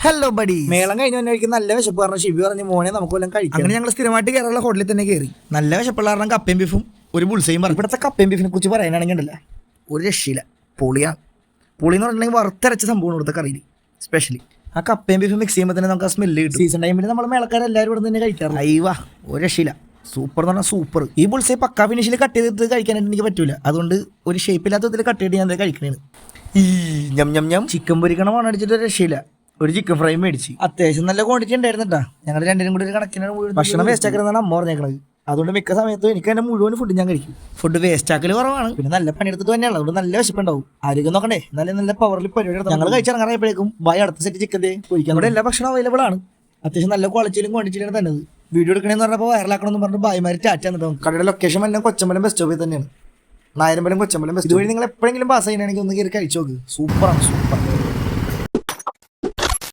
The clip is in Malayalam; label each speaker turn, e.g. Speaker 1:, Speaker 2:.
Speaker 1: Hello buddy. മേളം കഴിഞ്ഞ കഴിക്കും നല്ല വിശപ്പ് കാരണം ഷിബി പറഞ്ഞു മോനെ നമുക്ക് വല്ലതും കഴിക്കാം. അങ്ങനെ ഞങ്ങൾ സ്ഥിരമായിട്ട് കയറുള്ള ഹോട്ടലിൽ തന്നെ കയറി. നല്ല വിശപ്പുള്ള കാരണം കപ്പയും ബീഫും ഒരു ബുൾസയും പറഞ്ഞു. ഇവിടുത്തെ കപ്പയും ബീഫിനെ കുറിച്ച് പറയാനാണെങ്കിൽ ഉണ്ടല്ല ഒരു രക്ഷയില്ല, പൊളിയാണ്. പുളി എന്ന് പറഞ്ഞിട്ടുണ്ടെങ്കിൽ വറുത്തരച്ച സംഭവമാണ് ഇവിടുത്തെ കറിയിൽ. സ്പെഷ്യലി ആ കപ്പയും ബീഫും മിക്സ് ചെയ്യുമ്പോൾ തന്നെ നമുക്ക് ആ സ്മെല്ല് കിട്ടും. സീസൺ ടൈമിൽ നമ്മൾ മേളക്കാരെല്ലാവരും ഇവിടെ തന്നെ കഴിക്കാറ്. അയ്യവാ ഒരു രക്ഷയില്ല, സൂപ്പർ എന്ന് പറഞ്ഞാൽ സൂപ്പർ. ഈ ബുൾസൈ പക്കാ ഫിനിഷിൽ കട്ട് ചെയ്തിട്ട് കഴിക്കാനായിട്ട് എനിക്ക് പറ്റൂല, അതുകൊണ്ട് ഒരു ഷേപ്പില്ലാത്ത വിധത്തിൽ കട്ട് ചെയ്ത് ഞാൻ കഴിക്കണേണ്. ഈ ഞം ചിക്കൻ പൊരിക്കണ മണം അടിച്ചിട്ട് ഒരു രക്ഷയില്ല. ഒരു ചിക്കൻ ഫ്രൈ മേടിച്ച് അത്യാവശ്യം നല്ല ക്വാണ്ടിറ്റി ഉണ്ടായിരുന്നിട്ടാ. ഞങ്ങൾ രണ്ടിനും കൂടി ഒരു കണക്കിനാണ് ഭക്ഷണം വേസ്റ്റ് ആക്കരുതെന്നാണ് അമ്മ പറഞ്ഞേക്കണത്. അതുകൊണ്ട് മിക്ക സമയത്തും എനിക്ക് അതിന്റെ മുഴുവൻ ഫുഡ് ഞാൻ കഴിക്കും. ഫുഡ് വേസ്റ്റ് ആക്കൽ കുറവാണ്, പിന്നെ നല്ല പണിയെടുത്തിട്ട് തന്നെയാണ്. അതുകൊണ്ട് നല്ല വിശപ്പുണ്ടാവും. ആരോഗ്യം നോക്കണ്ടേ, നല്ല പവറിൽ പരിപാടി. ഞങ്ങൾ കഴിച്ചിറങ്ങാറായപ്പോഴേക്കും ബൈ അടുത്ത സെറ്റ് ചിക്കൻ പൊരിക്കാൻ. ഇവിടെ എല്ലാ ഭക്ഷണം അവൈലബിൾ ആണ്. അത്യാവശ്യം നല്ല ക്വാളിറ്റിയിലും ക്വാണ്ടിറ്റിയിലാണ് തന്നത്. വീഡിയോ എടുക്കണമെന്ന് പറഞ്ഞപ്പോൾ വൈറലാക്കണമെന്ന് പറഞ്ഞ് ബായിമാര് ടാറ്റ എന്നിട്ടും. കടയുടെ ലൊക്കേഷൻ എല്ലാം കൊച്ചമ്പലം ബസ് സ്റ്റോപ്പിൽ തന്നെയാണ്. നായരമ്പലം കൊച്ചമ്പലം ബസ്. ഇതുവഴി നിങ്ങൾ എപ്പോഴെങ്കിലും പാസ് ചെയ്യണമെങ്കിൽ ഒന്ന് കയറി കഴിച്ചു നോക്ക്. സൂപ്പറാണ്, സൂപ്പർ.